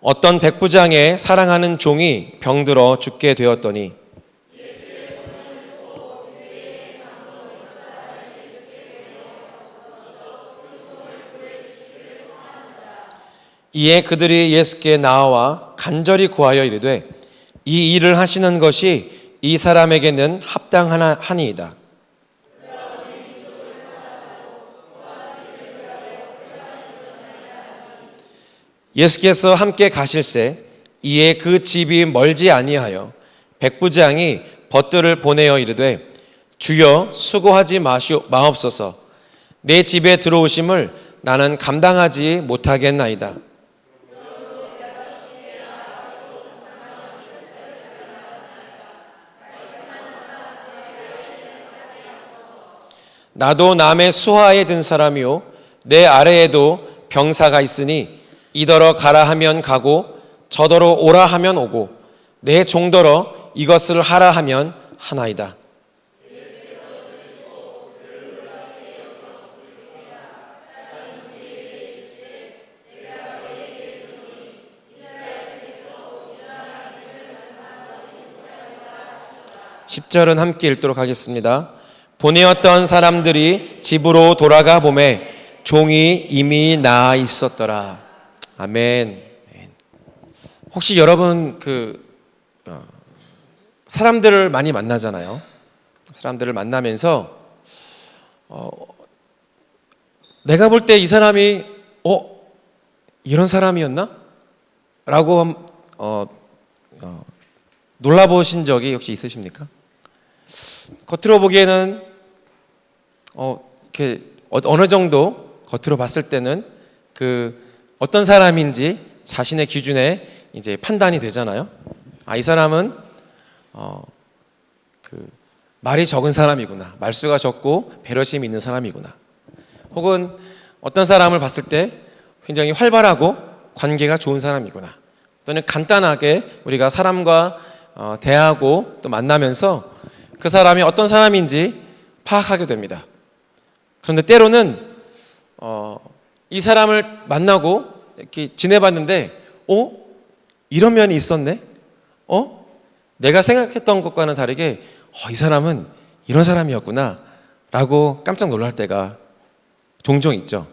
어떤 백부장의 사랑하는 종이 병들어 죽게 되었더니 이에 그들이 예수께 나와 간절히 구하여 이르되 이 일을 하시는 것이 이 사람에게는 합당하니이다. 예수께서 함께 가실새 이에 그 집이 멀지 아니하여 백부장이 벗들을 보내어 이르되 주여 수고하지 마옵소서 내 집에 들어오심을 나는 감당하지 못하겠나이다. 나도 남의 수하에 든 사람이요 내 아래에도 병사가 있으니 이더러 가라 하면 가고 저더러 오라 하면 오고 내 종더러 이것을 하라 하면 하나이다. (10절은) 함께 읽도록 하겠습니다. 보내었던 사람들이 집으로 돌아가 보매 종이 이미 나아 있었더라. 아멘. 혹시 여러분 사람들을 많이 만나잖아요. 사람들을 만나면서 내가 볼 때 이 사람이 이런 사람이었나? 라고 놀라보신 적이 혹시 있으십니까? 겉으로 보기에는 이렇게 어느 정도 겉으로 봤을 때는 어떤 사람인지 자신의 기준에 이제 판단이 되잖아요. 이 사람은 말이 적은 사람이구나. 말수가 적고 배려심이 있는 사람이구나. 혹은 어떤 사람을 봤을 때 굉장히 활발하고 관계가 좋은 사람이구나. 또는 간단하게 우리가 사람과 대하고 또 만나면서 그 사람이 어떤 사람인지 파악하게 됩니다. 그런데 때로는 이 사람을 만나고 이렇게 지내봤는데 이런 면이 있었네? 내가 생각했던 것과는 다르게 이 사람은 이런 사람이었구나 라고 깜짝 놀랄 때가 종종 있죠.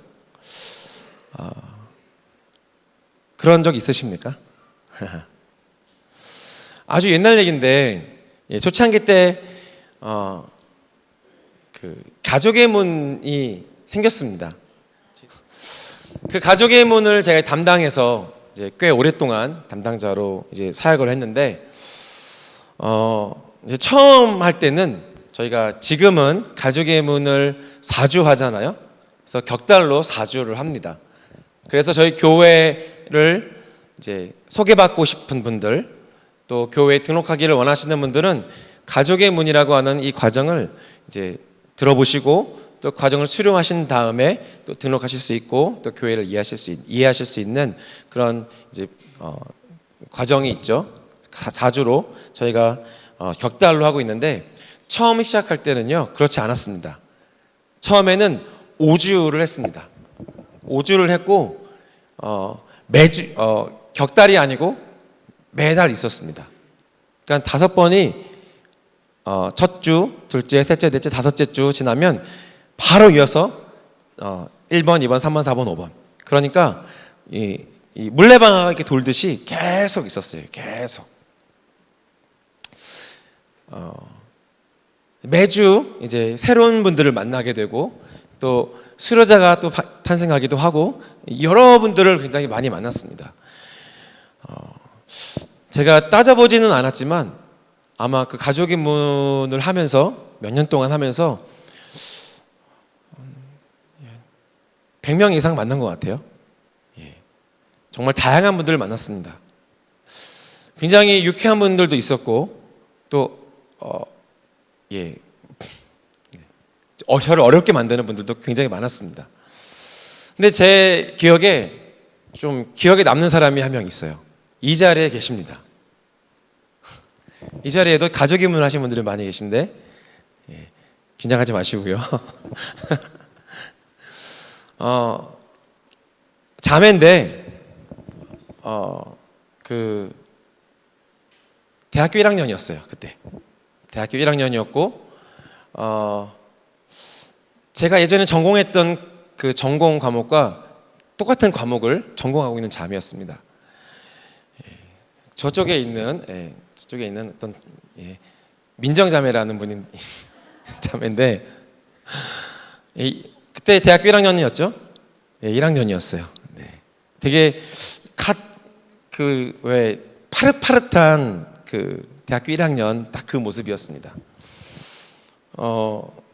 그런 적 있으십니까? 아주 옛날 얘기인데 초창기 때 가족의 문이 생겼습니다. 그 가족의 문을 제가 담당해서 이제 꽤 오랫동안 담당자로 이제 사역을 했는데 이제 처음 할 때는 저희가 지금은 가족의 문을 4주 하잖아요. 그래서 격달로 4주를 합니다. 그래서 저희 교회를 이제 소개받고 싶은 분들 또 교회에 등록하기를 원하시는 분들은 가족의 문이라고 하는 이 과정을 이제 들어보시고 또 과정을 수료하신 다음에 또 등록하실 수 있고 또 교회를 이해하실 수 있는 그런 이제 과정이 있죠. 4주로 저희가 격달로 하고 있는데 처음 시작할 때는요 그렇지 않았습니다. 처음에는 5주를 했습니다. 5주를 했고 매주 격달이 아니고 매달 있었습니다. 그러니까 5번이 첫 주, 둘째, 셋째, 넷째, 다섯째 주 지나면 바로 이어서 1번, 2번, 3번, 4번, 5번. 그러니까 이 물레방아가 이렇게 돌듯이 계속 있었어요. 계속. 매주 이제 새로운 분들을 만나게 되고 또 수료자가 또 탄생하기도 하고 여러분들을 굉장히 많이 만났습니다. 제가 따져보지는 않았지만 아마 그 가족의 문을 하면서 몇 년 동안 하면서 100명 이상 만난 것 같아요. 정말 다양한 분들을 만났습니다. 굉장히 유쾌한 분들도 있었고 또 혀를 어렵게 만드는 분들도 굉장히 많았습니다. 근데 제 기억에 좀 기억에 남는 사람이 한 명 있어요. 이 자리에 계십니다. 이 자리에도 가족의 문을 하신 분들이 많이 계신데 긴장하지 마시고요. 자매인데 그 대학교 1학년이었어요. 그때 대학교 1학년이었고 제가 예전에 전공했던 그 전공 과목과 똑같은 과목을 전공하고 있는 자매였습니다. 저쪽에 있는 어떤 민정자매라는 분이 자매인데 그때 대학교 1학년이었죠. 1학년이었어요. 되게 왜 파릇파릇한 그 대학교 1학년 딱 그 모습이었습니다.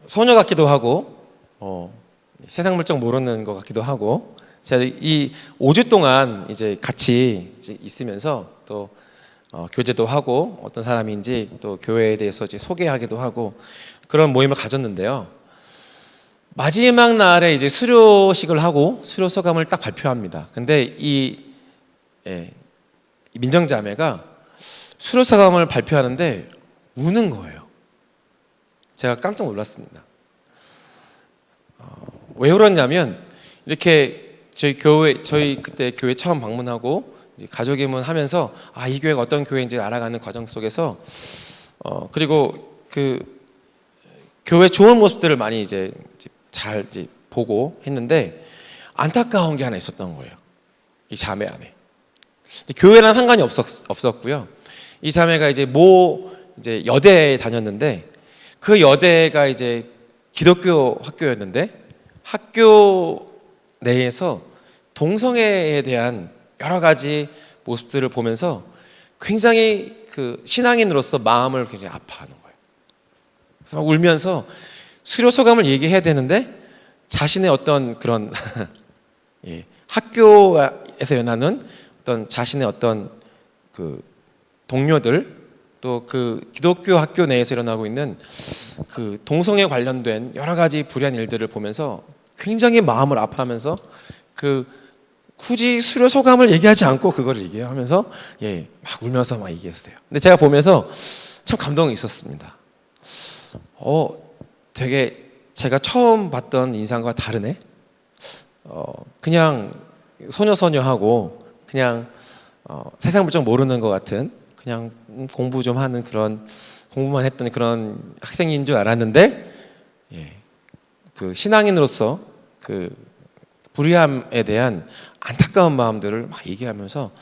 소녀 같기도 하고 세상 물정 모르는 것 같기도 하고 제가 이 5주 동안 이제 같이 있으면서 또 교제도 하고 어떤 사람인지 또 교회에 대해서 이제 소개하기도 하고 그런 모임을 가졌는데요. 마지막 날에 이제 수료식을 하고 수료 소감을 딱 발표합니다. 근데 이 민정자매가 수료 소감을 발표하는데 우는 거예요. 제가 깜짝 놀랐습니다. 왜 울었냐면 이렇게 저희 그때 교회 처음 방문하고 이제 가족의 문 하면서 이 교회가 어떤 교회인지 알아가는 과정 속에서 그리고 그 교회 좋은 모습들을 많이 이제 잘 보고 했는데 안타까운 게 하나 있었던 거예요. 이 자매 안에 교회랑 상관이 없었고요. 이 자매가 이제 이제 여대에 다녔는데 그 여대가 이제 기독교 학교였는데 학교 내에서 동성애에 대한 여러 가지 모습들을 보면서 굉장히 그 신앙인으로서 마음을 굉장히 아파하는 거예요. 그래서 막 울면서 수료 소감을 얘기해야 되는데 자신의 어떤 그런 학교에서 연하는 어떤 자신의 어떤 그 동료들 또 그 기독교 학교 내에서 일어나고 있는 그 동성애 관련된 여러 가지 불의한 일들을 보면서 굉장히 마음을 아파하면서 그 굳이 수료 소감을 얘기하지 않고 그걸 얘기하면서 막 울면서 막 얘기했어요. 근데 제가 보면서 참 감동이 있었습니다. 되게 제가 처음 봤던 인상과 다르네. 그냥 소녀하고 그냥 세상 물정 모르는 것 같은 그냥 공부 좀 하는 그런 공부만 했던 그런 학생인 줄 알았는데 그 신앙인으로서 그 불의함에 대한 안타까운 마음들을 막 얘기하면서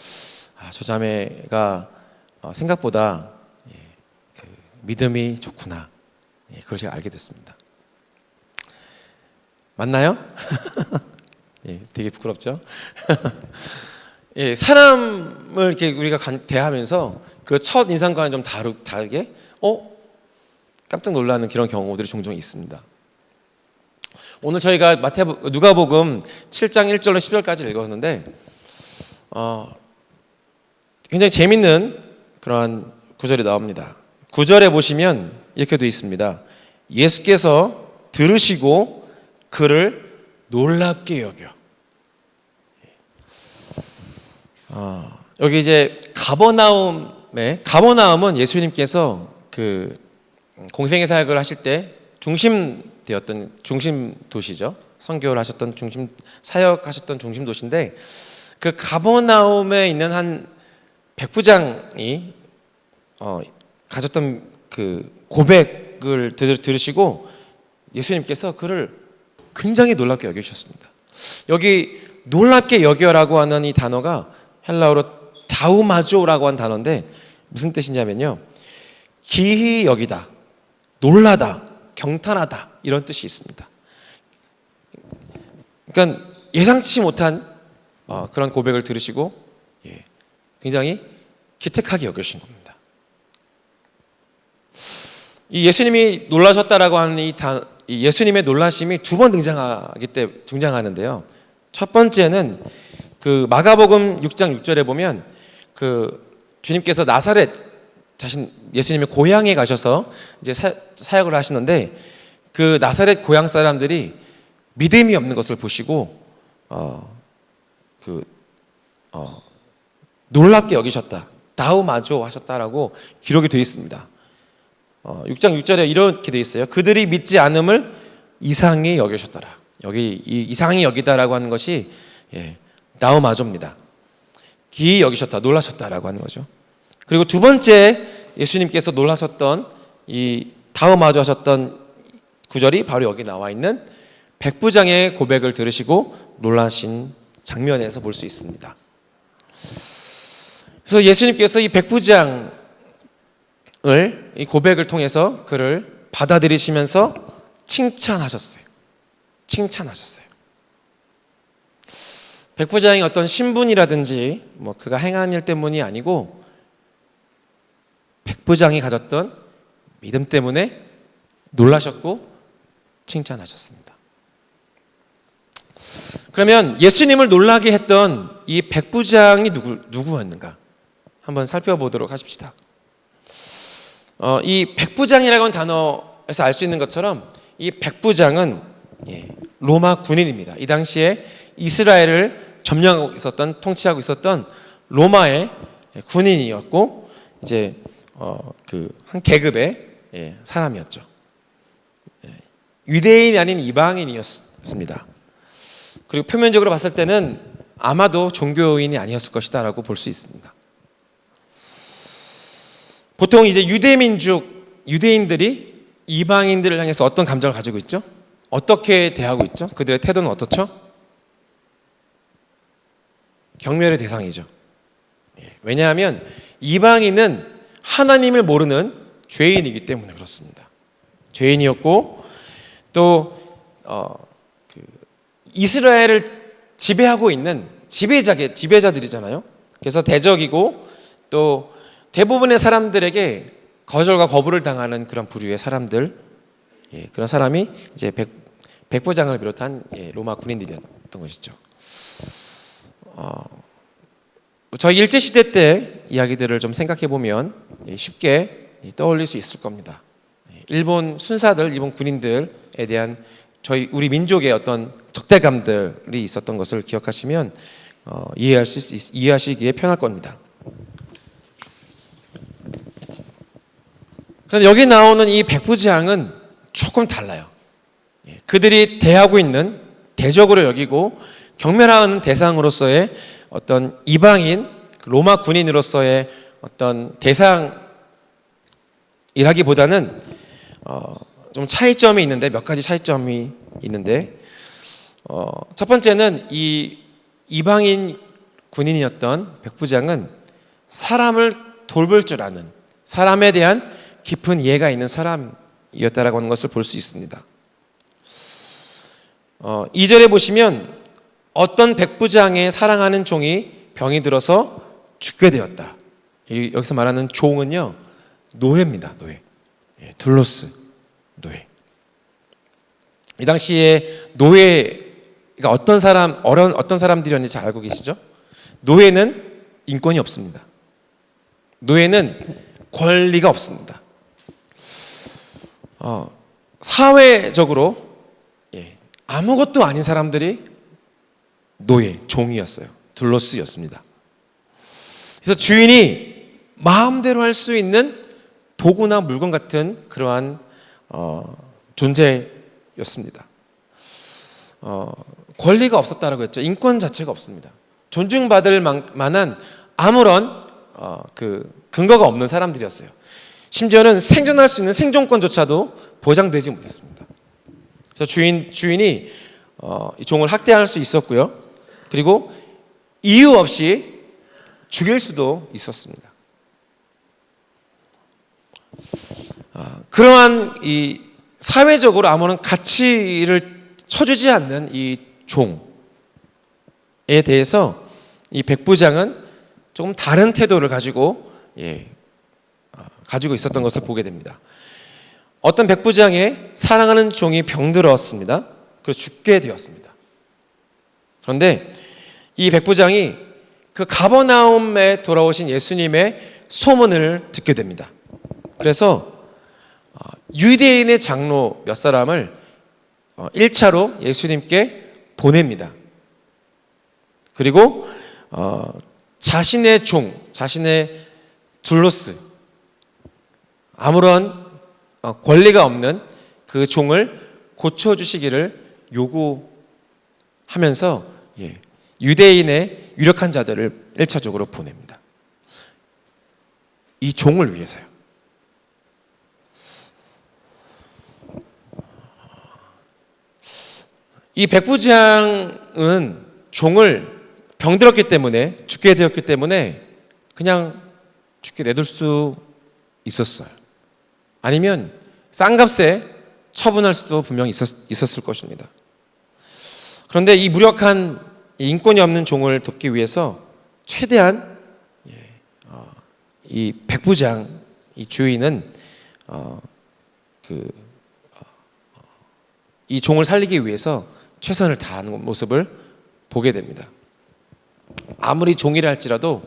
저 자매가 생각보다 그 믿음이 좋구나. 그걸 제가 알게 됐습니다. 맞나요? 되게 부끄럽죠? 사람을 이렇게 우리가 대하면서 그 첫 인상과는 좀 다르게 깜짝 놀라는 그런 경우들이 종종 있습니다. 오늘 저희가 누가복음 7장 1절로 10절까지 읽었는데 굉장히 재밌는 그런 구절이 나옵니다. 9절에 보시면 이렇게 되어 있습니다. 예수께서 들으시고 그를 놀랍게 여겨. 여기 이제 가버나움은 예수님께서 그 공생의 사역을 하실 때 중심되었던 중심 도시죠. 선교를 하셨던 사역하셨던 중심 도시인데 그 가버나움에 있는 한 백부장이 가졌던 그 고백을 들으시고 예수님께서 그를 굉장히 놀랍게 여기셨습니다. 여기 놀랍게 여겨라고 하는 이 단어가 헬라어로 다우마조라고 하는 단어인데 무슨 뜻이냐면요, 기히 여기다, 놀라다, 경탄하다 이런 뜻이 있습니다. 그러니까 예상치 못한 그런 고백을 들으시고 굉장히 기특하게 여기신 겁니다. 이 예수님이 놀라셨다라고 하는 이 예수님의 놀라심이 두 번 등장하는데요. 첫 번째는 그 마가복음 6장 6절에 보면 그 주님께서 나사렛 예수님의 고향에 가셔서 이제 사역을 하시는데 그 나사렛 고향 사람들이 믿음이 없는 것을 보시고 놀랍게 여기셨다, 다우마조 하셨다라고 기록이 되어 있습니다. 6장 6절에 이렇게 되어 있어요. 그들이 믿지 않음을 이상히 여기셨더라. 여기 이 이상히 여기다라고 하는 것이 다우마조입니다. 기이 여기셨다, 놀라셨다라고 하는 거죠. 그리고 두 번째 예수님께서 놀라셨던 이 다음 마주하셨던 구절이 바로 여기 나와 있는 백부장의 고백을 들으시고 놀라신 장면에서 볼 수 있습니다. 그래서 예수님께서 이 백부장을 이 고백을 통해서 그를 받아들이시면서 칭찬하셨어요. 칭찬하셨어요. 백부장이 어떤 신분이라든지 뭐 그가 행한 일 때문이 아니고 백부장이 가졌던 믿음 때문에 놀라셨고 칭찬하셨습니다. 그러면 예수님을 놀라게 했던 이 백부장이 누구였는가? 한번 살펴보도록 하십시다. 이 백부장이라고 하는 단어에서 알 수 있는 것처럼 이 백부장은 로마 군인입니다. 이 당시에 이스라엘을 점령하고 있었던, 통치하고 있었던 로마의 군인이었고 이제 그 한 계급의 사람이었죠. 유대인이 아닌 이방인이었습니다. 그리고 표면적으로 봤을 때는 아마도 종교인이 아니었을 것이다라고 볼 수 있습니다. 보통 이제 유대인들이 이방인들을 향해서 어떤 감정을 가지고 있죠? 어떻게 대하고 있죠? 그들의 태도는 어떻죠? 경멸의 대상이죠. 왜냐하면 이방인은 하나님을 모르는 죄인이기 때문에 그렇습니다. 죄인이었고 또 이스라엘을 지배하고 있는 지배자들이잖아요. 그래서 대적이고 또 대부분의 사람들에게 거절과 거부를 당하는 그런 부류의 사람들, 그런 사람이 이제 백부장을 비롯한 로마 군인들이었던 것이죠. 저희 일제시대 때 이야기들을 좀 생각해 보면 쉽게 떠올릴 수 있을 겁니다. 일본 순사들, 일본 군인들에 대한 우리 민족의 어떤 적대감들이 있었던 것을 기억하시면 이해하시기에 편할 겁니다. 그런데 여기 나오는 이 백부장은 조금 달라요. 그들이 대하고 있는, 대적으로 여기고 경멸하는 대상으로서의 어떤 이방인, 로마 군인으로서의 어떤 대상이라기보다는 좀 차이점이 있는데, 몇 가지 차이점이 있는데, 첫 번째는 이 이방인 군인이었던 백부장은 사람을 돌볼 줄 아는, 사람에 대한 깊은 이해가 있는 사람이었다라고 하는 것을 볼 수 있습니다. 2절에 보시면 어떤 백부장의 사랑하는 종이 병이 들어서 죽게 되었다. 여기서 말하는 종은요, 노예입니다. 노예. 둘로스 노예. 이 당시에 노예가 어떤 사람들이었는지 잘 알고 계시죠? 노예는 인권이 없습니다. 노예는 권리가 없습니다. 사회적으로 아무것도 아닌 사람들이 노예, 종이었어요. 둘로스였습니다. 그래서 주인이 마음대로 할 수 있는 도구나 물건 같은 그러한 존재였습니다. 권리가 없었다라고 했죠. 인권 자체가 없습니다. 존중받을 만한 아무런 그 근거가 없는 사람들이었어요. 심지어는 생존할 수 있는 생존권조차도 보장되지 못했습니다. 그래서 주인이 이 종을 학대할 수 있었고요. 그리고 이유 없이 죽일 수도 있었습니다. 그러한 이 사회적으로 아무런 가치를 쳐주지 않는 이 종에 대해서 이 백부장은 조금 다른 태도를 가지고 있었던 것을 보게 됩니다. 어떤 백부장의 사랑하는 종이 병들었습니다. 그래서 죽게 되었습니다. 그런데 이 백부장이 그 가버나움에 돌아오신 예수님의 소문을 듣게 됩니다. 그래서 유대인의 장로 몇 사람을 1차로 예수님께 보냅니다. 그리고 자신의 종, 자신의 둘로스, 아무런 권리가 없는 그 종을 고쳐주시기를 요구하면서 유대인의 유력한 자들을 1차적으로 보냅니다. 이 종을 위해서요. 이 백부장은 종을 병들었기 때문에, 죽게 되었기 때문에 그냥 죽게 내둘 수 있었어요. 아니면 싼값에 처분할 수도 분명히 있었을 것입니다. 그런데 이 무력한 인권이 없는 종을 돕기 위해서 최대한 이 백부장, 이 주인은 이 종을 살리기 위해서 최선을 다하는 모습을 보게 됩니다. 아무리 종이라 할지라도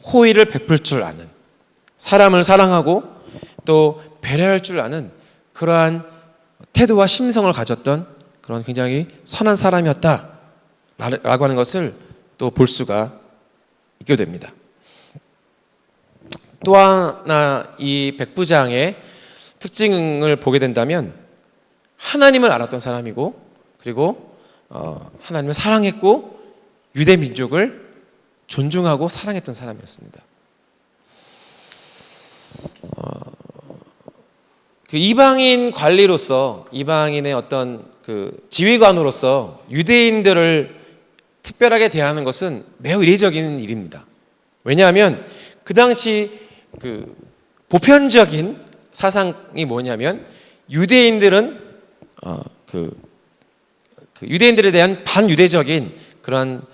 호의를 베풀 줄 아는, 사람을 사랑하고 또 배려할 줄 아는 그러한 태도와 심성을 가졌던 그런 굉장히 선한 사람이었다라고 하는 것을 또 볼 수가 있게 됩니다. 또 하나 이 백부장의 특징을 보게 된다면 하나님을 알았던 사람이고, 그리고 하나님을 사랑했고 유대 민족을 존중하고 사랑했던 사람이었습니다. 그 이방인 관리로서, 이방인의 어떤 그 지휘관으로서 유대인들을 특별하게 대하는 것은 매우 이례적인 일입니다. 왜냐하면 그 당시 그 보편적인 사상이 뭐냐면 유대인들은 유대인들에 대한 반유대적인 그런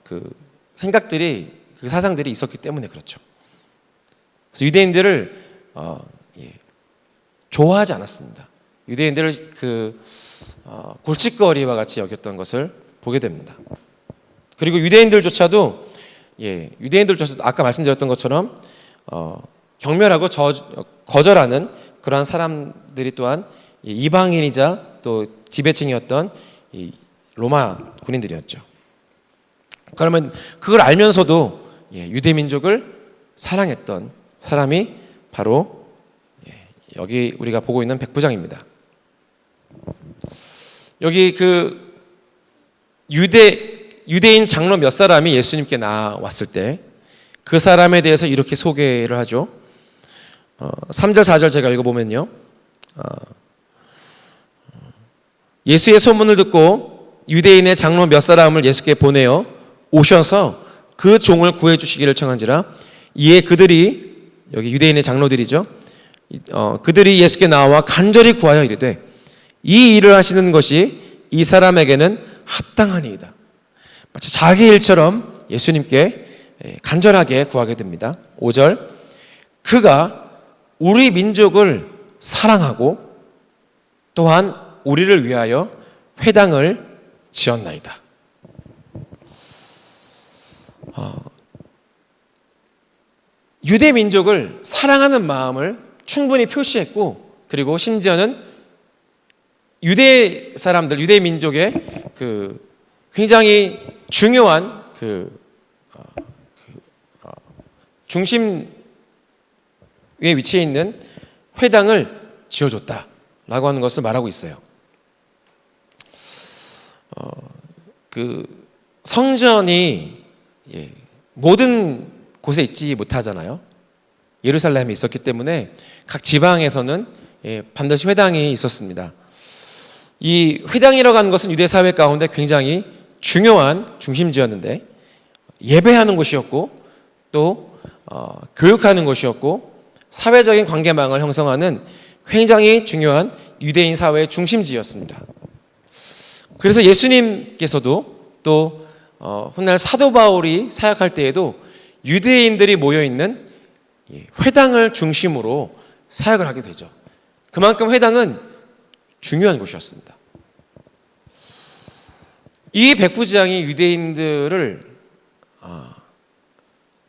그 생각들이, 그 사상들이 있었기 때문에 그렇죠. 그래서 유대인들을 좋아하지 않았습니다. 유대인들을 골칫거리와 같이 여겼던 것을 보게 됩니다. 그리고 유대인들조차도 아까 말씀드렸던 것처럼 경멸하고 거절하는 그러한 사람들이 또한 이방인이자 또 지배층이었던 이 로마 군인들이었죠. 그러면 그걸 알면서도 유대 민족을 사랑했던 사람이 바로 여기 우리가 보고 있는 백부장입니다. 여기 그 유대인 장로 몇 사람이 예수님께 나왔을 때 그 사람에 대해서 이렇게 소개를 하죠. 3절 4절 제가 읽어보면요, 예수의 소문을 듣고 유대인의 장로 몇 사람을 예수께 보내어 오셔서 그 종을 구해 주시기를 청한지라. 이에 그들이, 여기 유대인의 장로들이죠, 그들이 예수께 나와 간절히 구하여 이르되 이 일을 하시는 것이 이 사람에게는 합당하니이다. 마치 자기 일처럼 예수님께 간절하게 구하게 됩니다. 5절, 그가 우리 민족을 사랑하고 또한 우리를 위하여 회당을 지었나이다. 유대 민족을 사랑하는 마음을 충분히 표시했고, 그리고 심지어는 유대 사람들, 유대 민족의 그 굉장히 중요한 중심에 위치해 있는 회당을 지어줬다라고 하는 것을 말하고 있어요. 그 성전이 모든 곳에 있지 못하잖아요. 예루살렘에 있었기 때문에 각 지방에서는 반드시 회당이 있었습니다. 이 회당이라고 하는 것은 유대 사회 가운데 굉장히 중요한 중심지였는데, 예배하는 곳이었고 또 교육하는 곳이었고 사회적인 관계망을 형성하는 굉장히 중요한 유대인 사회의 중심지였습니다. 그래서 예수님께서도 또 훗날 사도 바울이 사역할 때에도 유대인들이 모여있는 회당을 중심으로 사역을 하게 되죠. 그만큼 회당은 중요한 곳이었습니다. 이 백부장이 유대인들을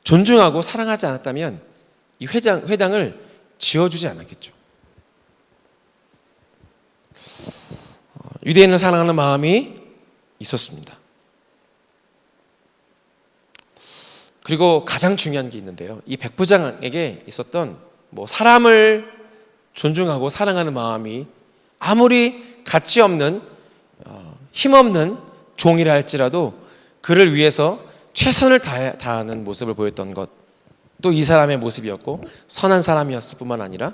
존중하고 사랑하지 않았다면 이 회당을 지어주지 않았겠죠. 유대인을 사랑하는 마음이 있었습니다. 그리고 가장 중요한 게 있는데요, 이 백부장에게 있었던 사람을 존중하고 사랑하는 마음이 아무리 가치 없는 힘없는 종이라 할지라도 그를 위해서 최선을 다하는 모습을 보였던 것, 또 이 사람의 모습이었고 선한 사람이었을 뿐만 아니라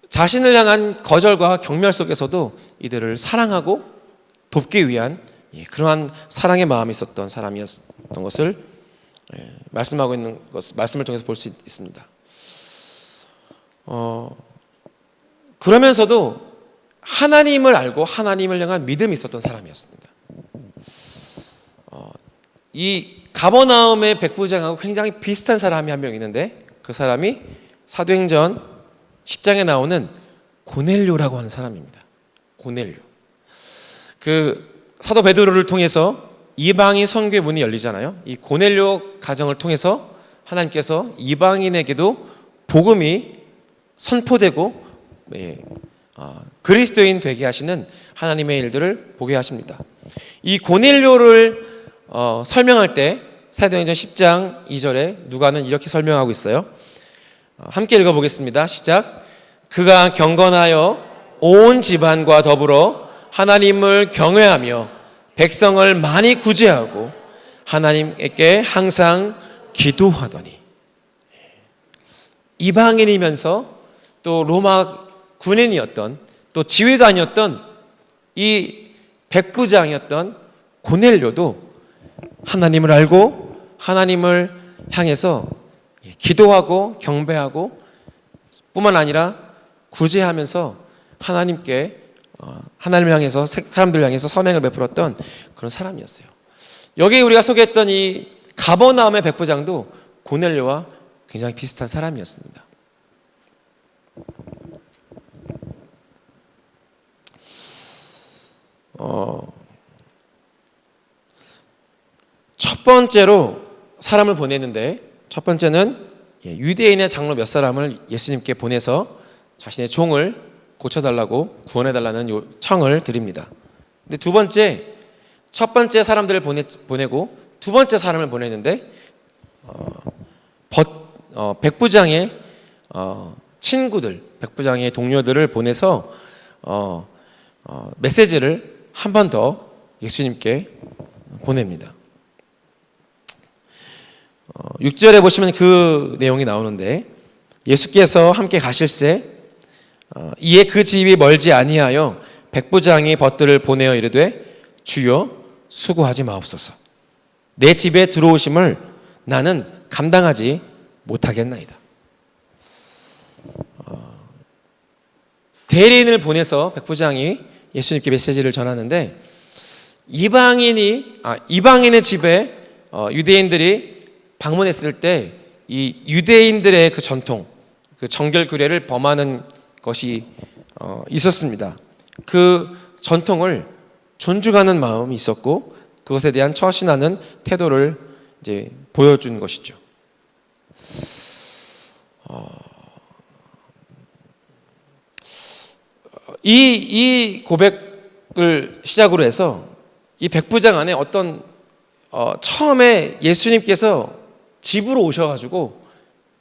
자신을 향한 거절과 경멸 속에서도 이들을 사랑하고 돕기 위한 그러한 사랑의 마음이 있었던 사람이었던 것을 말씀하고 있는 것, 말씀을 통해서 볼 수 있습니다. 그러면서도 하나님을 알고 하나님을 향한 믿음이 있었던 사람이었습니다. 이 가버나움의 백부장하고 굉장히 비슷한 사람이 한 명 있는데, 그 사람이 사도행전 10장에 나오는 고넬료라고 하는 사람입니다. 고넬료. 그 사도 베드로를 통해서 이방인 선교의 문이 열리잖아요. 이 고넬료 가정을 통해서 하나님께서 이방인에게도 복음이 선포되고 그리스도인 되게 하시는 하나님의 일들을 보게 하십니다. 이 고넬료를 설명할 때 사도행전 10장 2절에 누가는 이렇게 설명하고 있어요. 함께 읽어보겠습니다. 시작. 그가 경건하여 온 집안과 더불어 하나님을 경외하며 백성을 많이 구제하고 하나님께 항상 기도하더니. 이방인이면서 또 로마 군인이었던, 또 지휘관이었던 이 백부장이었던 고넬료도 하나님을 알고 하나님을 향해서 기도하고 경배하고 뿐만 아니라 구제하면서 하나님께 하나님을 향해서, 사람들을 향해서 선행을 베풀었던 그런 사람이었어요. 여기 우리가 소개했던 이 가버나움의 백부장도 고넬료와 굉장히 비슷한 사람이었습니다. 첫 번째로 사람을 보냈는데, 첫 번째는 유대인의 장로 몇 사람을 예수님께 보내서 자신의 종을 고쳐달라고 구원해달라는 청을 드립니다. 근데 두 번째, 첫 번째 사람들을 보내고 두 번째 사람을 보냈는데 백부장의 친구들, 백부장의 동료들을 보내서 메시지를 한 번 더 예수님께 보냅니다. 6절에 보시면 그 내용이 나오는데, 예수께서 함께 가실새 이에 그 집이 멀지 아니하여 백부장이 벗들을 보내어 이르되 주여 수고하지 마옵소서. 내 집에 들어오심을 나는 감당하지 못하겠나이다. 대리인을 보내서 백부장이 예수님께 메시지를 전하는데, 이방인의 집에 유대인들이 방문했을 때 이 유대인들의 그 전통, 그 정결 규례를 범하는 것이 있었습니다. 그 전통을 존중하는 마음이 있었고 그것에 대한 처신하는 태도를 이제 보여준 것이죠. 이 고백을 시작으로 해서 이 백부장 안에 어떤 처음에 예수님께서 집으로 오셔가지고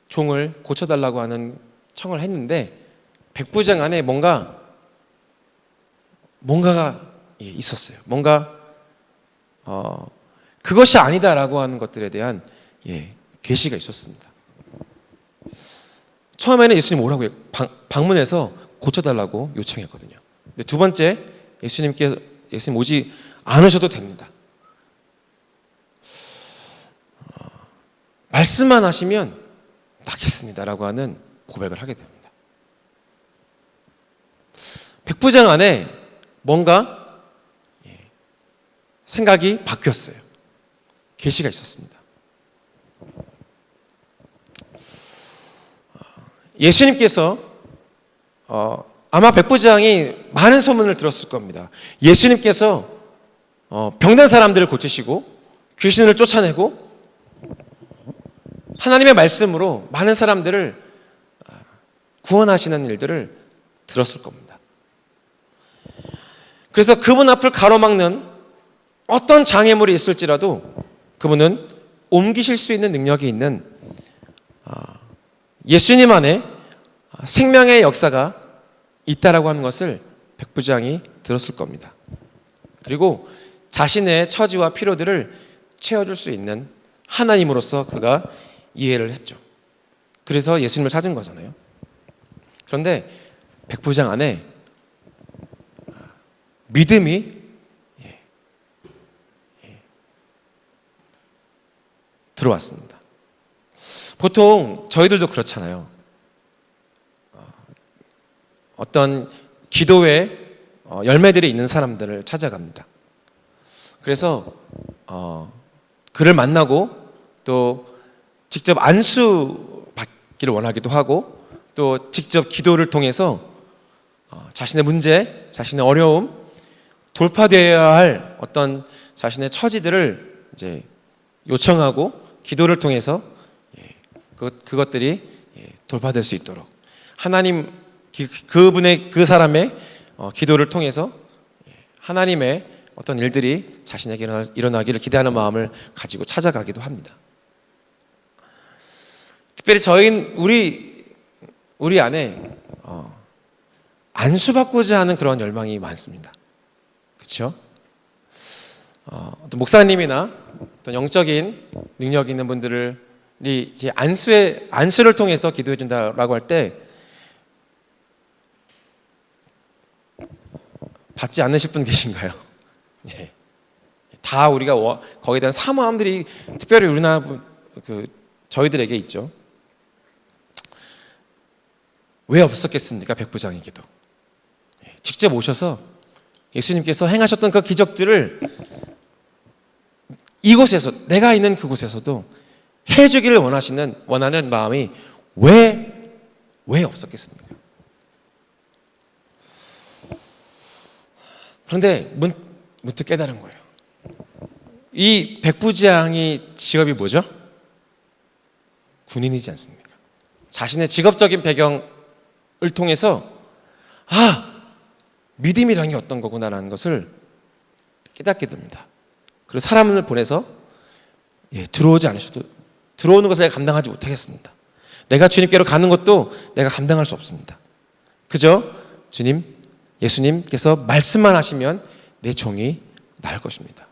종을 고쳐달라고 하는 청을 했는데, 백부장 안에 뭔가가 있었어요. 뭔가 그것이 아니다라고 하는 것들에 대한 계시가 있었습니다. 처음에는 예수님 오라고 방문해서 고쳐달라고 요청했거든요. 근데 두 번째, 예수님 오지 않으셔도 됩니다. 말씀만 하시면 낫겠습니다라고 하는 고백을 하게 됩니다. 백부장 안에 뭔가 생각이 바뀌었어요. 계시가 있었습니다. 예수님께서 아마 백부장이 많은 소문을 들었을 겁니다. 예수님께서 병든 사람들을 고치시고 귀신을 쫓아내고 하나님의 말씀으로 많은 사람들을 구원하시는 일들을 들었을 겁니다. 그래서 그분 앞을 가로막는 어떤 장애물이 있을지라도 그분은 옮기실 수 있는 능력이 있는 예수님 안에 생명의 역사가 있다라고 하는 것을 백부장이 들었을 겁니다. 그리고 자신의 처지와 필요들을 채워줄 수 있는 하나님으로서 그가 이해를 했죠. 그래서 예수님을 찾은 거잖아요. 그런데 백부장 안에 믿음이 들어왔습니다. 보통 저희들도 그렇잖아요. 어떤 기도에 열매들이 있는 사람들을 찾아갑니다. 그래서 그를 만나고 또 직접 안수 받기를 원하기도 하고 또 직접 기도를 통해서 자신의 문제, 자신의 어려움, 돌파되어야 할 어떤 자신의 처지들을 이제 요청하고 기도를 통해서 그것들이 돌파될 수 있도록 하나님 그분의 그 사람의 기도를 통해서 하나님의 어떤 일들이 자신에게 일어나기를 기대하는 마음을 가지고 찾아가기도 합니다. 특별히 우리 안에 안수받고자 하는 그런 열망이 많습니다. 그렇죠? 어떤 목사님이나 어떤 영적인 능력 있는 분들이 이제 안수를 통해서 기도해 준다라고 할 때 받지 않으실 분 계신가요? 예. 다 우리가 거기에 대한 사모함들이 특별히 우리나라 저희들에게 있죠. 왜 없었겠습니까? 백부장에게도 직접 오셔서 예수님께서 행하셨던 그 기적들을 이곳에서 내가 있는 그곳에서도 해주기를 원하는 마음이 왜 없었겠습니까? 그런데 문득 깨달은 거예요. 이 백부장이 직업이 뭐죠? 군인이지 않습니까? 자신의 직업적인 배경을 통해서 믿음이란 게 어떤 거구나라는 것을 깨닫게 됩니다. 그리고 사람을 보내서 들어오지 않으셔도 들어오는 것을 내가 감당하지 못하겠습니다. 내가 주님께로 가는 것도 내가 감당할 수 없습니다. 그저 예수님께서 말씀만 하시면 내 종이 나을 것입니다.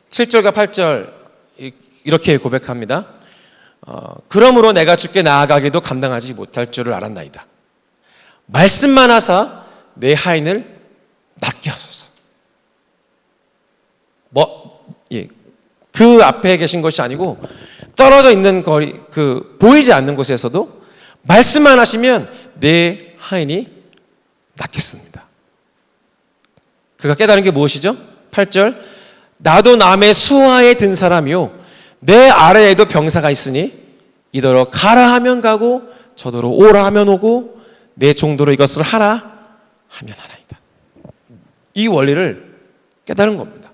7절과 8절 이렇게 고백합니다. 그러므로 내가 주께 나아가기도 감당하지 못할 줄을 알았나이다. 말씀만 하사 내 하인을 낫게 하소서. 그 앞에 계신 것이 아니고 떨어져 있는 거리, 보이지 않는 곳에서도 말씀만 하시면 내 하인이 낫겠습니다. 그가 깨달은 게 무엇이죠? 8절 나도 남의 수하에 든 사람이요 내 아래에도 병사가 있으니 이더러 가라 하면 가고 저더러 오라 하면 오고 내 종도로 이것을 하라 하면 하나이다. 이 원리를 깨달은 겁니다.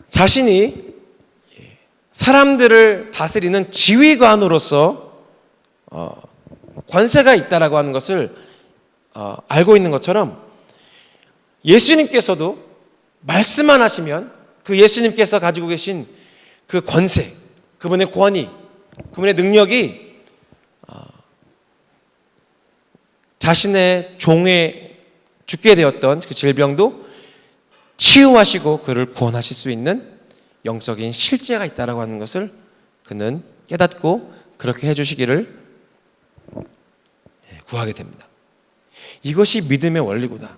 자신이 사람들을 다스리는 지휘관으로서 권세가 있다라고 하는 것을 알고 있는 것처럼 예수님께서도 말씀만 하시면 그 예수님께서 가지고 계신 그 권세, 그분의 권위, 그분의 능력이 자신의 종에 죽게 되었던 그 질병도 치유하시고 그를 구원하실 수 있는 영적인 실제가 있다라고 하는 것을 그는 깨닫고 그렇게 해주시기를 구하게 됩니다. 이것이 믿음의 원리구나.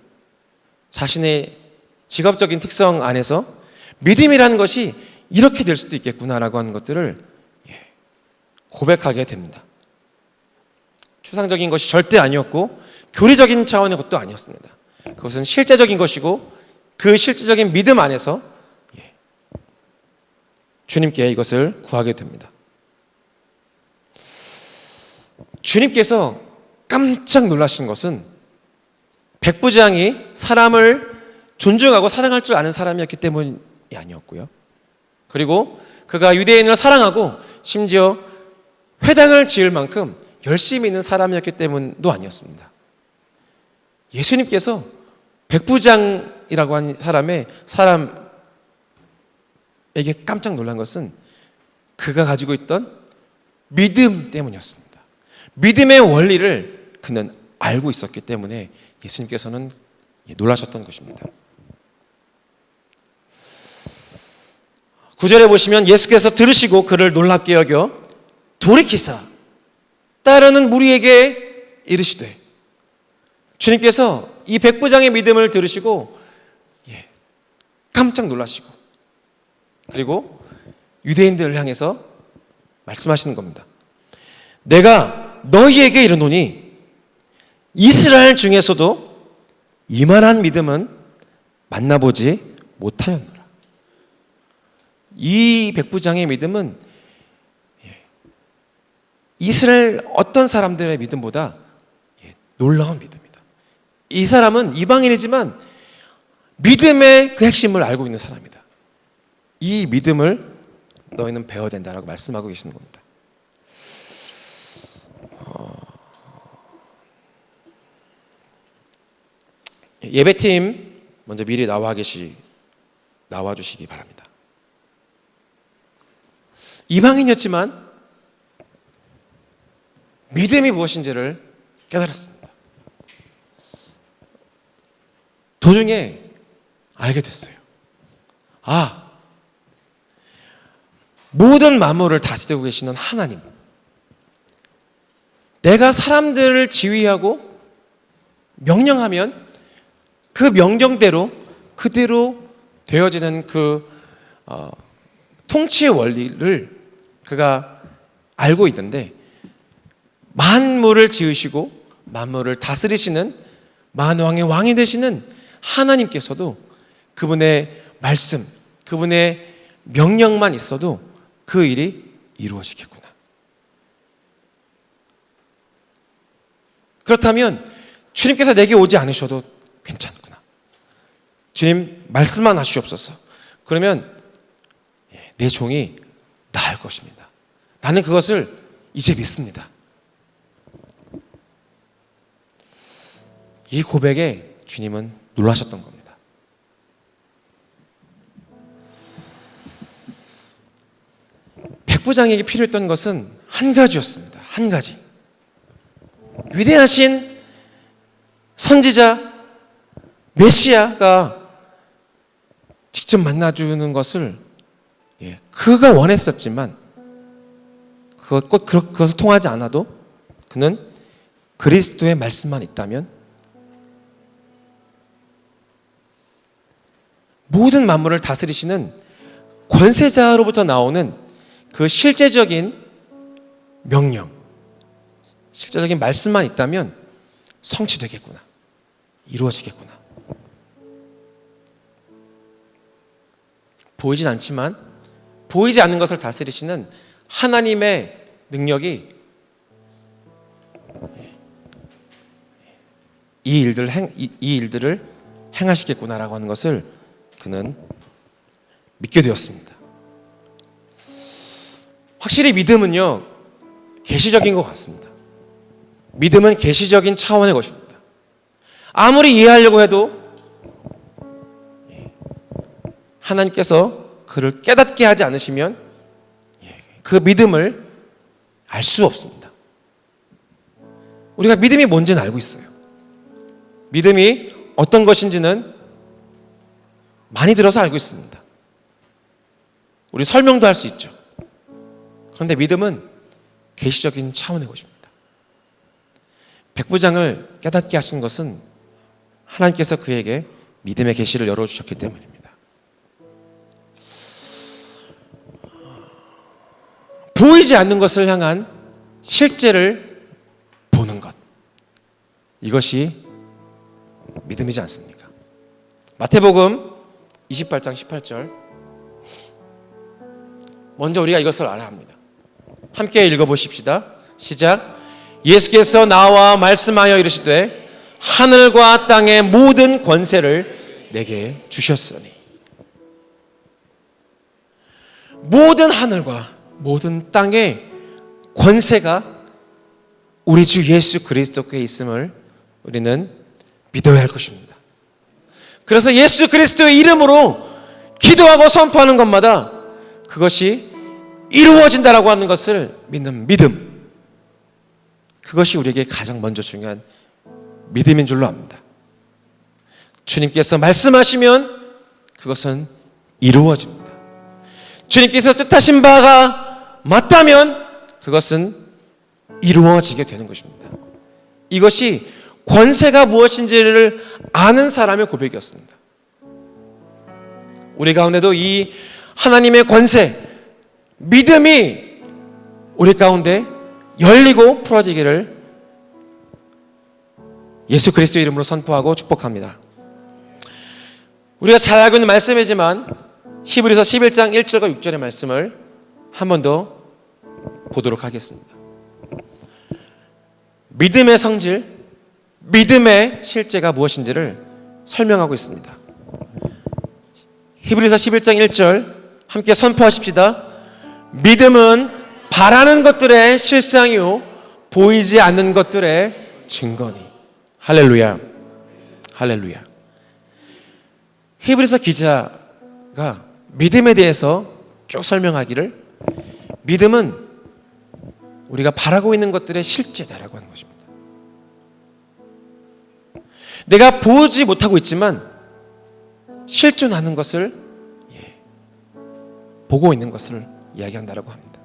자신의 직업적인 특성 안에서 믿음이라는 것이 이렇게 될 수도 있겠구나라고 하는 것들을 고백하게 됩니다. 추상적인 것이 절대 아니었고 교리적인 차원의 것도 아니었습니다. 그것은 실제적인 것이고 그 실제적인 믿음 안에서 주님께 이것을 구하게 됩니다. 주님께서 깜짝 놀라신 것은 백부장이 사람을 존중하고 사랑할 줄 아는 사람이었기 때문이 아니었고요. 그리고 그가 유대인을 사랑하고 심지어 회당을 지을 만큼 열심히 있는 사람이었기 때문도 아니었습니다. 예수님께서 백부장이라고 하는 사람에게 깜짝 놀란 것은 그가 가지고 있던 믿음 때문이었습니다. 믿음의 원리를 그는 알고 있었기 때문에 예수님께서는 놀라셨던 것입니다. 9절에 보시면 예수께서 들으시고 그를 놀랍게 여겨 돌이키사 따르는 무리에게 이르시되, 주님께서 이 백부장의 믿음을 들으시고 깜짝 놀라시고 그리고 유대인들을 향해서 말씀하시는 겁니다. 내가 너희에게 이르노니 이스라엘 중에서도 이만한 믿음은 만나보지 못하였노라. 이 백부장의 믿음은 이스라엘 어떤 사람들의 믿음보다 놀라운 믿음이다. 이 사람은 이방인이지만 믿음의 그 핵심을 알고 있는 사람이다. 이 믿음을 너희는 배워야 된다라고 말씀하고 계시는 겁니다. 예배팀 먼저 미리 나와 주시기 바랍니다. 이방인이었지만 믿음이 무엇인지를 깨달았습니다. 도중에 알게 됐어요. 모든 만물을 다스리고 계시는 하나님, 내가 사람들을 지휘하고 명령하면 그 명령대로 그대로 되어지는 그 통치의 원리를 그가 알고 있는데, 만물을 지으시고 만물을 다스리시는 만왕의 왕이 되시는 하나님께서도 그분의 말씀, 그분의 명령만 있어도 그 일이 이루어지겠구나. 그렇다면 주님께서 내게 오지 않으셔도 괜찮구나. 주님 말씀만 하시옵소서. 그러면 내 종이 나을 것입니다. 나는 그것을 이제 믿습니다. 이 고백에 주님은 놀라셨던 겁니다. 백부장에게 필요했던 것은 한 가지였습니다. 한 가지. 위대하신 선지자 메시아가 직접 만나주는 것을 그가 원했었지만 그것을 통하지 않아도 그는 그리스도의 말씀만 있다면 모든 만물을 다스리시는 권세자로부터 나오는 그 실제적인 명령, 실제적인 말씀만 있다면 성취되겠구나, 이루어지겠구나. 보이진 않지만 보이지 않는 것을 다스리시는 하나님의 능력이 이 일들을 행하시겠구나라고 하는 것을 그는 믿게 되었습니다. 확실히 믿음은요, 계시적인 것 같습니다. 믿음은 계시적인 차원의 것입니다. 아무리 이해하려고 해도 하나님께서 그를 깨닫게 하지 않으시면 그 믿음을 알 수 없습니다. 우리가 믿음이 뭔지는 알고 있어요. 믿음이 어떤 것인지는 많이 들어서 알고 있습니다. 우리 설명도 할 수 있죠. 그런데 믿음은 계시적인 차원의 것입니다. 백부장을 깨닫게 하신 것은 하나님께서 그에게 믿음의 계시를 열어주셨기 때문입니다. 보이지 않는 것을 향한 실제를 보는 것, 이것이 믿음이지 않습니까? 마태복음 28장 18절, 먼저 우리가 이것을 알아야 합니다. 함께 읽어보십시다. 시작. 예수께서 나와 말씀하여 이르시되 하늘과 땅의 모든 권세를 내게 주셨으니. 모든 하늘과 모든 땅의 권세가 우리 주 예수 그리스도께 있음을 우리는 믿어야 할 것입니다. 그래서 예수 그리스도의 이름으로 기도하고 선포하는 것마다 그것이 이루어진다라고 하는 것을 믿는 믿음, 그것이 우리에게 가장 먼저 중요한 믿음인 줄로 압니다. 주님께서 말씀하시면 그것은 이루어집니다. 주님께서 뜻하신 바가 맞다면 그것은 이루어지게 되는 것입니다. 이것이 권세가 무엇인지를 아는 사람의 고백이었습니다. 우리 가운데도 이 하나님의 권세, 믿음이 우리 가운데 열리고 풀어지기를 예수 그리스도의 이름으로 선포하고 축복합니다. 우리가 잘 알고 있는 말씀이지만 히브리서 11장 1절과 6절의 말씀을 한 번 더 보도록 하겠습니다. 믿음의 성질, 믿음의 실제가 무엇인지를 설명하고 있습니다. 히브리서 11장 1절 함께 선포하십시다. 믿음은 바라는 것들의 실상이요 보이지 않는 것들의 증거니. 할렐루야. 할렐루야. 히브리서 기자가 믿음에 대해서 쭉 설명하기를 믿음은 우리가 바라고 있는 것들의 실제다라고 하는 것입니다. 내가 보지 못하고 있지만 실존하는 것을 보고 있는 것을 이야기한다라고 합니다.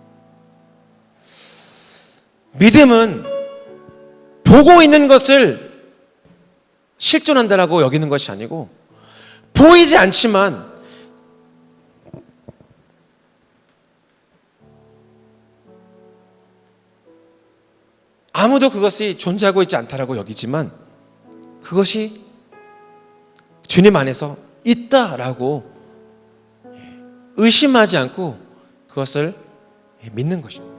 믿음은 보고 있는 것을 실존한다라고 여기는 것이 아니고 보이지 않지만 아무도 그것이 존재하고 있지 않다라고 여기지만 그것이 주님 안에서 있다라고 의심하지 않고 그것을 믿는 것입니다.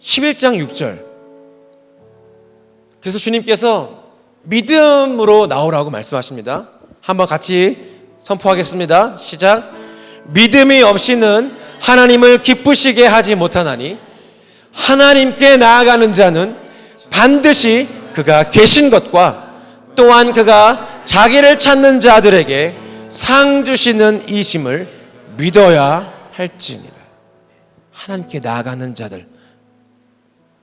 11장 6절. 그래서 주님께서 믿음으로 나오라고 말씀하십니다. 한번 같이 선포하겠습니다. 시작. 믿음이 없이는 하나님을 기쁘시게 하지 못하나니 하나님께 나아가는 자는 반드시 그가 계신 것과 또한 그가 자기를 찾는 자들에게 상 주시는 이심을 믿어야 할지니라. 하나님께 나아가는 자들,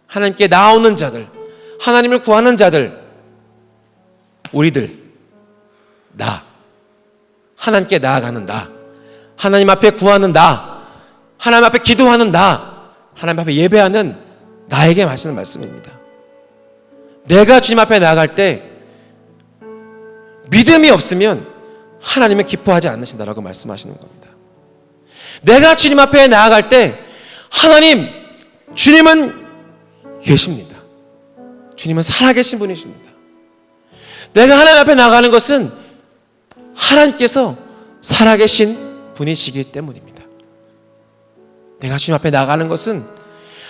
하나님께 나오는 자들, 하나님을 구하는 자들, 우리들, 나, 하나님께 나아가는 나, 하나님 앞에 구하는 나, 하나님 앞에 기도하는 나, 하나님 앞에 예배하는 나에게 하시는 말씀입니다. 내가 주님 앞에 나아갈 때 믿음이 없으면 하나님은 기뻐하지 않으신다라고 말씀하시는 겁니다. 내가 주님 앞에 나아갈 때 하나님, 주님은 계십니다. 주님은 살아계신 분이십니다. 내가 하나님 앞에 나가는 것은 하나님께서 살아계신 분이시기 때문입니다. 내가 주님 앞에 나가는 것은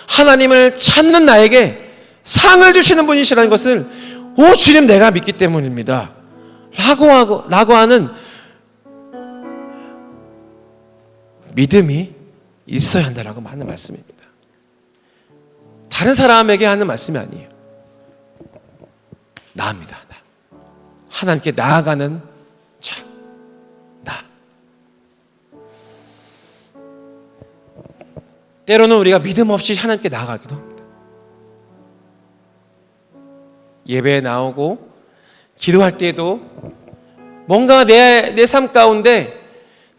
하나님을 찾는 나에게 상을 주시는 분이시라는 것을 오 주님 내가 믿기 때문입니다 라고 하는 믿음이 있어야 한다라고 하는 말씀입니다. 다른 사람에게 하는 말씀이 아니에요. 나입니다. 나. 하나님께 나아가는 자, 나. 때로는 우리가 믿음 없이 하나님께 나아가기도 합니다. 예배에 나오고 기도할 때에도 뭔가 내 삶 가운데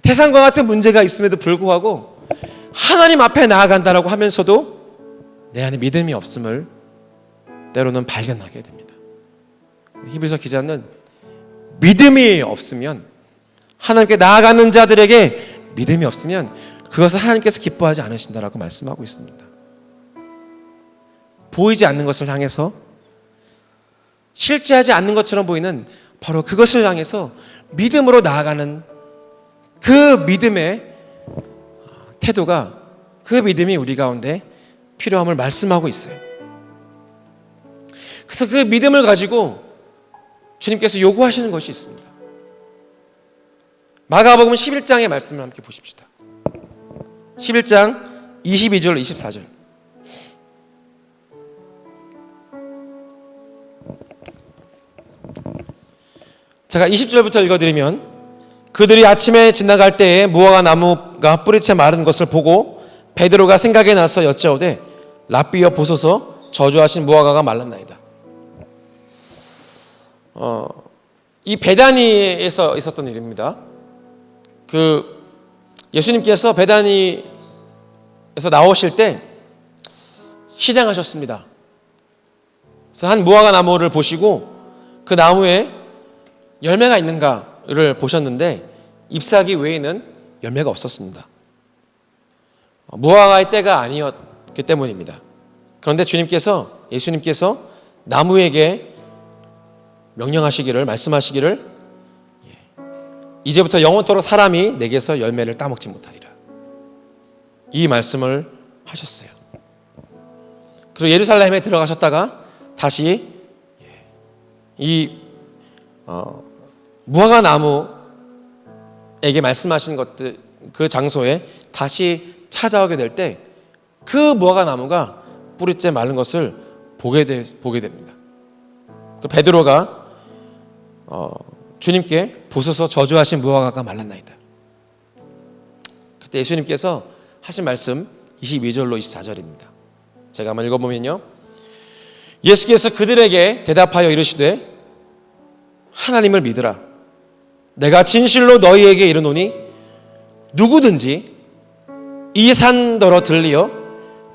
태산과 같은 문제가 있음에도 불구하고 하나님 앞에 나아간다라고 하면서도 내 안에 믿음이 없음을 때로는 발견하게 됩니다. 히브리서 기자는 믿음이 없으면 하나님께 나아가는 자들에게 믿음이 없으면 그것을 하나님께서 기뻐하지 않으신다라고 말씀하고 있습니다. 보이지 않는 것을 향해서 실제하지 않는 것처럼 보이는 바로 그것을 향해서 믿음으로 나아가는 그 믿음의 태도가 그 믿음이 우리 가운데 필요함을 말씀하고 있어요. 그래서 그 믿음을 가지고 주님께서 요구하시는 것이 있습니다. 마가복음 11장의 말씀을 함께 보십시다. 11장 22절 24절. 제가 20절부터 읽어드리면 그들이 아침에 지나갈 때에 무화과 나무가 뿌리채 마른 것을 보고 베드로가 생각이 나서 여짜오되 랍비여 보소서 저주하신 무화과가 말랐나이다. 이 베다니에서 있었던 일입니다. 예수님께서 베다니에서 나오실 때 시장하셨습니다. 그래서 한 무화과 나무를 보시고 그 나무에 열매가 있는가를 보셨는데 잎사귀 외에는 열매가 없었습니다. 무화과의 때가 아니었기 때문입니다. 그런데 예수님께서 나무에게 명령하시기를, 말씀하시기를, 이제부터 영원토록 사람이 내게서 열매를 따먹지 못하리라. 이 말씀을 하셨어요. 그리고 예루살렘에 들어가셨다가 다시 이 무화과 나무에게 말씀하신 것들, 그 장소에 다시 찾아오게 될 때 그 무화과 나무가 뿌리째 마른 것을 보게 됩니다. 그 베드로가 주님께 보소서 저주하신 무화과가 말랐나이다. 그때 예수님께서 하신 말씀 22절로 24절입니다. 제가 한번 읽어보면요. 예수께서 그들에게 대답하여 이르시되 하나님을 믿으라. 내가 진실로 너희에게 이르노니 누구든지 이 산더러 들리어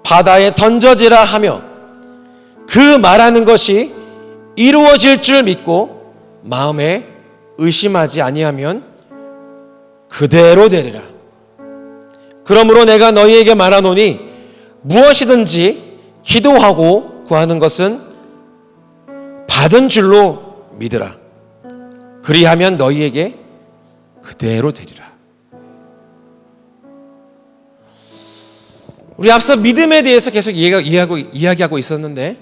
바다에 던져지라 하며 그 말하는 것이 이루어질 줄 믿고 마음에 의심하지 아니하면 그대로 되리라. 그러므로 내가 너희에게 말하노니 무엇이든지 기도하고 구하는 것은 받은 줄로 믿으라. 그리하면 너희에게 그대로 되리라. 우리 앞서 믿음에 대해서 계속 이야기하고 있었는데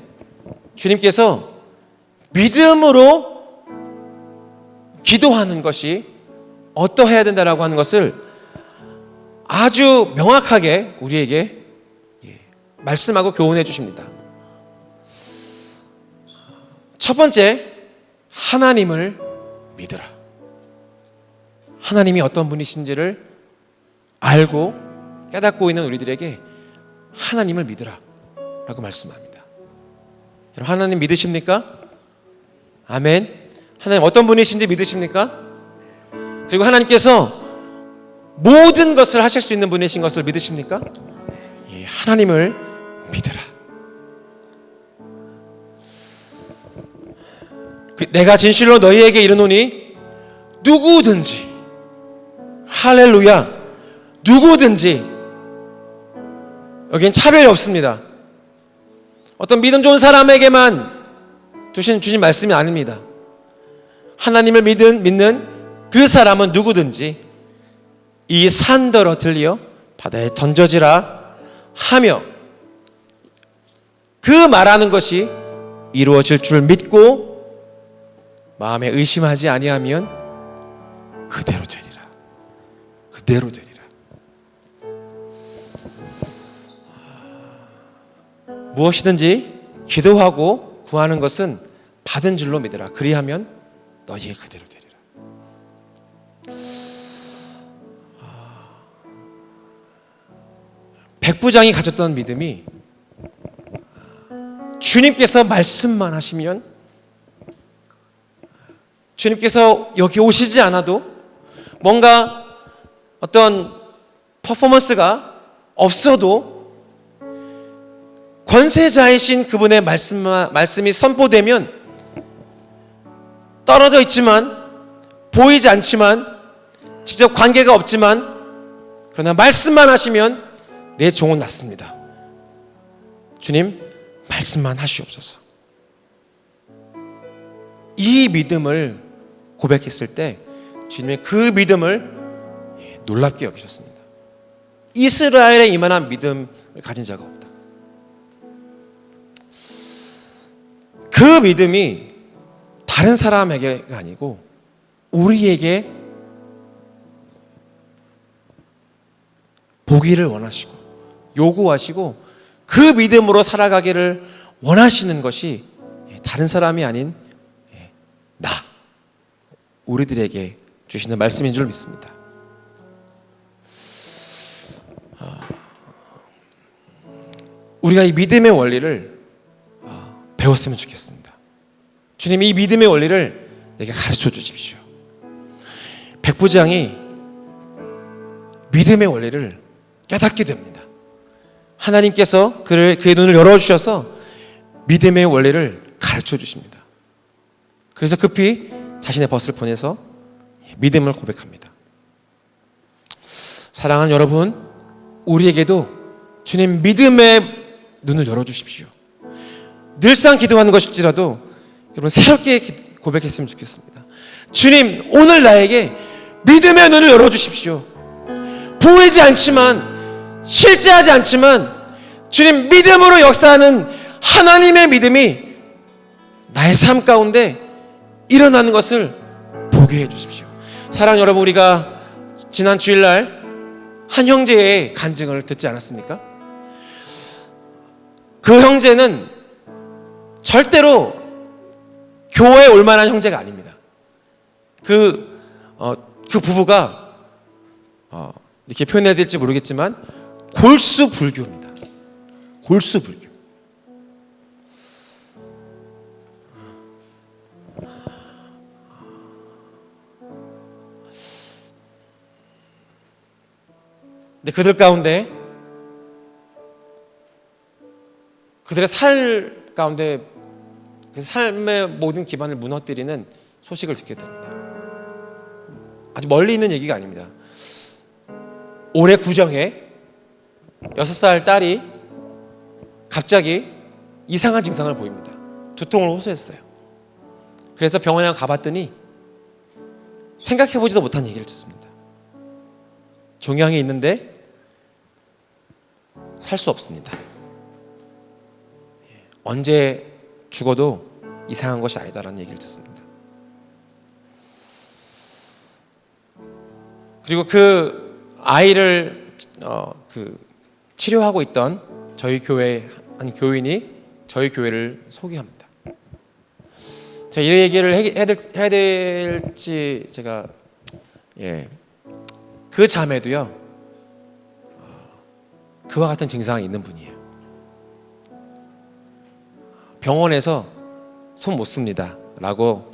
주님께서 믿음으로 기도하는 것이 어떠해야 된다라고 하는 것을 아주 명확하게 우리에게 말씀하고 교훈해 주십니다. 첫 번째, 하나님을 믿으라. 하나님이 어떤 분이신지를 알고 깨닫고 있는 우리들에게 하나님을 믿으라 라고 말씀합니다. 여러분, 하나님 믿으십니까? 아멘. 하나님 어떤 분이신지 믿으십니까? 그리고 하나님께서 모든 것을 하실 수 있는 분이신 것을 믿으십니까? 예, 하나님을 믿으라. 내가 진실로 너희에게 이르노니 누구든지, 할렐루야, 누구든지, 여기엔 차별이 없습니다. 어떤 믿음 좋은 사람에게만 주신 말씀이 아닙니다. 하나님을 믿는 그 사람은 누구든지 이 산더러 들리어 바다에 던져지라 하며 그 말하는 것이 이루어질 줄 믿고 마음에 의심하지 아니하면 그대로 되리라. 그대로 되리라. 무엇이든지 기도하고 구하는 것은 받은 줄로 믿으라. 그리하면 너희의 그대로 되리라. 백부장이 가졌던 믿음이 주님께서 말씀만 하시면, 주님께서 여기 오시지 않아도 뭔가 어떤 퍼포먼스가 없어도 권세자이신 그분의 말씀이 선포되면 떨어져 있지만, 보이지 않지만, 직접 관계가 없지만, 그러나 말씀만 하시면 내 종은 낫습니다. 주님, 말씀만 하시옵소서. 이 믿음을 고백했을 때 주님의 그 믿음을 놀랍게 여기셨습니다. 이스라엘에 이만한 믿음을 가진 자가 없다. 그 믿음이 다른 사람에게가 아니고 우리에게 보기를 원하시고 요구하시고 그 믿음으로 살아가기를 원하시는 것이 다른 사람이 아닌 나, 우리들에게 주시는 말씀인 줄 믿습니다. 우리가 이 믿음의 원리를 배웠으면 좋겠습니다. 주님, 이 믿음의 원리를 내게 가르쳐 주십시오. 백부장이 믿음의 원리를 깨닫게 됩니다. 하나님께서 그의 눈을 열어주셔서 믿음의 원리를 가르쳐 주십니다. 그래서 급히 자신의 벗을 보내서 믿음을 고백합니다. 사랑하는 여러분, 우리에게도 주님 믿음의 눈을 열어주십시오. 늘상 기도하는 것일지라도 여러분 새롭게 고백했으면 좋겠습니다. 주님, 오늘 나에게 믿음의 눈을 열어주십시오. 보이지 않지만, 실제하지 않지만 주님 믿음으로 역사하는 하나님의 믿음이 나의 삶 가운데 일어나는 것을 보게 해주십시오. 사랑하는 여러분, 우리가 지난 주일날 한 형제의 간증을 듣지 않았습니까? 그 형제는 절대로 교회에 올 만한 형제가 아닙니다. 그 부부가 이렇게 표현해야 될지 모르겠지만 골수 불교입니다. 골수 불교. 근데 그들 가운데, 그들의 삶 가운데 그 삶의 모든 기반을 무너뜨리는 소식을 듣게 됩니다. 아주 멀리 있는 얘기가 아닙니다. 올해 구정에 6살 딸이 갑자기 이상한 증상을 보입니다. 두통을 호소했어요. 그래서 병원에 가봤더니 생각해보지도 못한 얘기를 듣습니다. 종양이 있는데 살 수 없습니다. 언제 죽어도 이상한 것이 아니다라는 얘기를 듣습니다. 그리고 그 아이를 치료하고 있던 저희 교회 한 교인이 저희 교회를 소개합니다. 제가 이 얘기를 해야 될지 제가 그 자매도요 그와 같은 증상이 있는 분이에요. 병원에서 손 못 씁니다 라고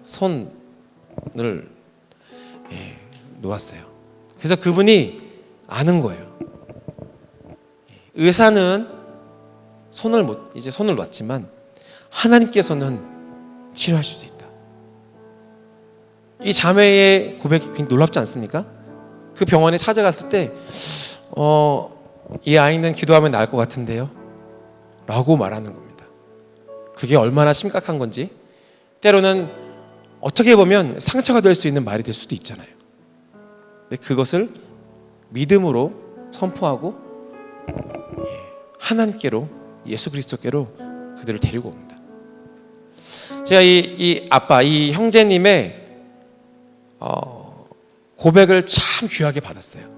손을 놓았어요. 그래서 그분이 아는 거예요. 의사는 이제 손을 놨지만 하나님께서는 치료하실 수 있다. 이 자매의 고백이 굉장히 놀랍지 않습니까? 그 병원에 찾아갔을 때 이 아이는 기도하면 나을 것 같은데요 라고 말하는 겁니다. 그게 얼마나 심각한 건지, 때로는 어떻게 보면 상처가 될 수 있는 말이 될 수도 있잖아요. 근데 그것을 믿음으로 선포하고 하나님께로, 예수 그리스도께로 그들을 데리고 옵니다. 제가 이 아빠, 이 형제님의 고백을 참 귀하게 받았어요.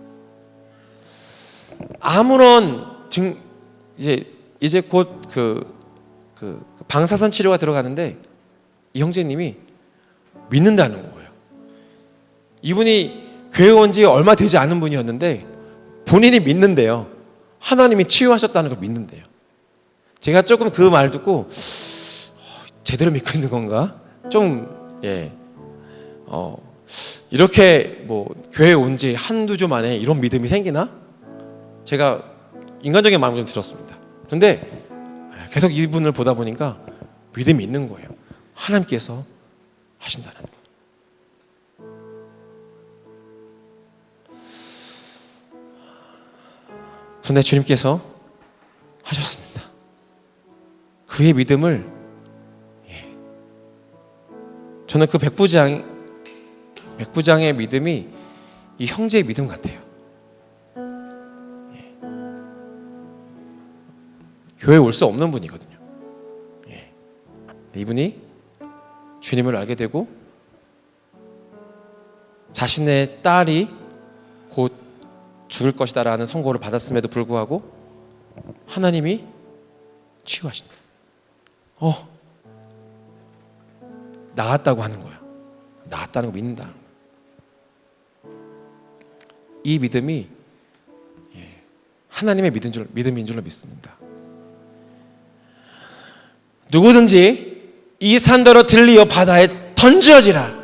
아무런 이제 곧 그 방사선 치료가 들어가는데 이 형제님이 믿는다는 거예요. 이분이 교회 온 지 얼마 되지 않은 분이었는데 본인이 믿는데요. 하나님이 치유하셨다는 걸 믿는데요. 제가 조금 그 말 듣고 제대로 믿고 있는 건가? 이렇게 뭐 교회 온 지 한두 주 만에 이런 믿음이 생기나? 제가 인간적인 마음을 좀 들었습니다. 그런데 계속 이분을 보다 보니까 믿음이 있는 거예요. 하나님께서 하신다는 거예요. 그런데 주님께서 하셨습니다. 그의 믿음을 저는 그 백부장의 믿음이 이 형제의 믿음 같아요. 교회에 올 수 없는 분이거든요. 이분이 주님을 알게 되고 자신의 딸이 곧 죽을 것이다라는 선고를 받았음에도 불구하고 하나님이 치유하신다. 나았다고 하는 거야. 나았다는 거 믿는다는 거야. 이 믿음이 하나님의 믿음인 줄로 믿습니다. 누구든지 이 산더러 들리어 바다에 던져지라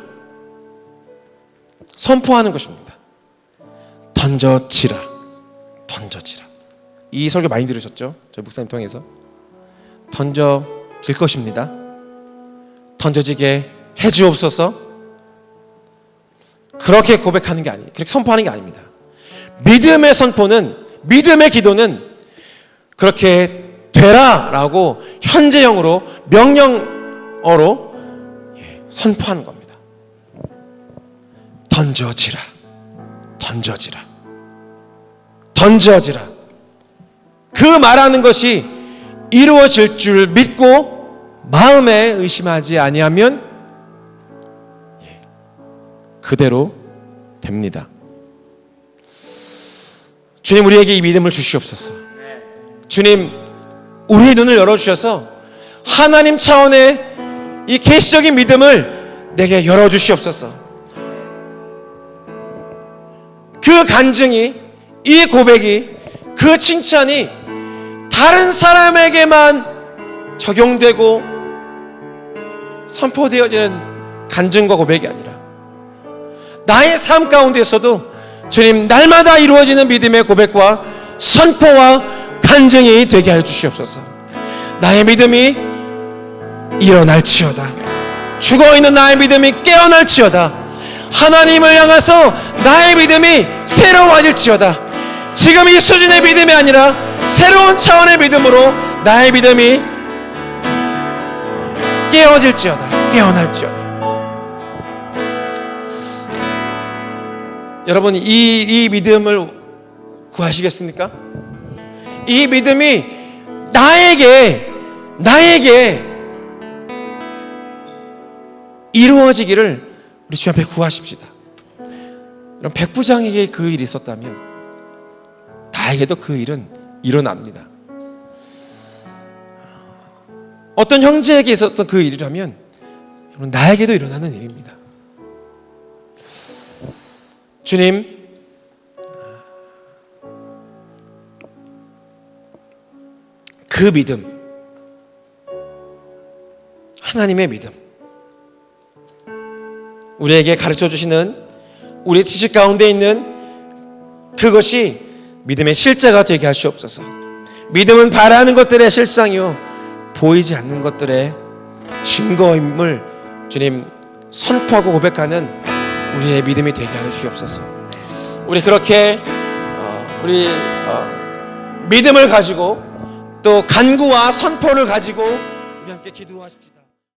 선포하는 것입니다. 던져지라. 던져지라. 이 설교 많이 들으셨죠? 저희 목사님 통해서. 던져질 것입니다. 던져지게 해주옵소서. 그렇게 고백하는 게 아니에요. 그렇게 선포하는 게 아닙니다. 믿음의 선포는, 믿음의 기도는 그렇게 되라라고 현재형으로 명령어로 선포하는 겁니다. 던져지라. 던져지라. 던져지라. 그 말하는 것이 이루어질 줄 믿고 마음에 의심하지 아니하면 그대로 됩니다. 주님, 우리에게 이 믿음을 주시옵소서. 주님, 우리의 눈을 열어주셔서 하나님 차원의 이 계시적인 믿음을 내게 열어주시옵소서. 그 간증이, 이 고백이, 그 칭찬이 다른 사람에게만 적용되고 선포되어지는 간증과 고백이 아니라 나의 삶 가운데서도 주님, 날마다 이루어지는 믿음의 고백과 선포와 간증이 되게 하여 주시옵소서. 나의 믿음이 일어날지어다. 죽어있는 나의 믿음이 깨어날지어다. 하나님을 향해서 나의 믿음이 새로워질지어다. 지금 이 수준의 믿음이 아니라 새로운 차원의 믿음으로 나의 믿음이 깨어질지어다. 깨어날지어다. 여러분, 이 믿음을 구하시겠습니까? 이 믿음이 나에게 이루어지기를 우리 주 앞에 구하십시다. 여러분, 백부장에게 그 일이 있었다면 나에게도 그 일은 일어납니다. 어떤 형제에게 있었던 그 일이라면 여러분, 나에게도 일어나는 일입니다. 주님, 그 믿음, 하나님의 믿음, 우리에게 가르쳐 주시는 우리의 지식 가운데 있는 그것이 믿음의 실제가 되게 하시옵소서. 믿음은 바라는 것들의 실상이요 보이지 않는 것들의 증거임을 주님 선포하고 고백하는 우리의 믿음이 되게 하여 주시옵소서. 우리 그렇게 믿음을 가지고 또 간구와 선포를 가지고 우리 함께 기도하십시다.